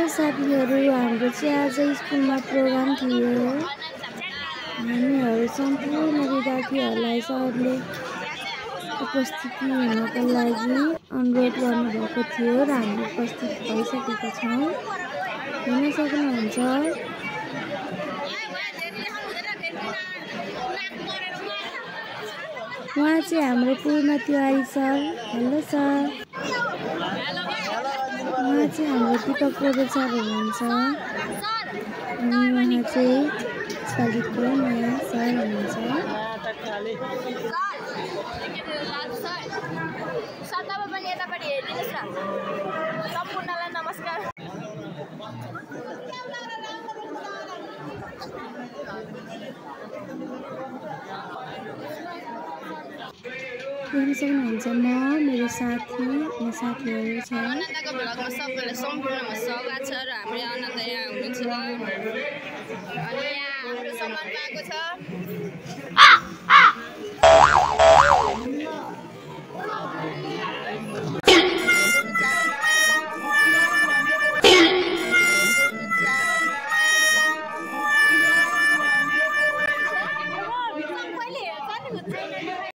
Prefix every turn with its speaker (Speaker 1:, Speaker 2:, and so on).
Speaker 1: साथीहरू, हाम्रो चाहिँ आज स्कुलमा प्रोग्राम थियो। हामीहरू सम्पूर्ण विद्यार्थीहरूलाई सरले उपस्थिति हुनको लागि अनुरोध गर्नुभएको थियो र हामी उपस्थित भइसकेका छौँ। हेर्न सक्नुहुन्छ उहाँ चाहिँ हाम्रो पूर्ण तिवारी सर। Hello sir. उहाँ चाहिँ हाम्रो दिपक पौडेल सर हुनुहुन्छ अनि उहाँ चाहिँ यसपालिको नयाँ सर हुनुहुन्छ।
Speaker 2: सम्पूर्णलाई नमस्कार।
Speaker 1: हेर्न सक्नुहुन्छ म मेरो साथी अनि साथीहरू छ।
Speaker 2: अनन्तको भ्लगमा सबैलाई सम्पूर्णमा स्वागत छ र हाम्रो अनन्त यहाँ हुनुहुन्छ अनि यहाँ हाम्रो सम्मान पाएको छ।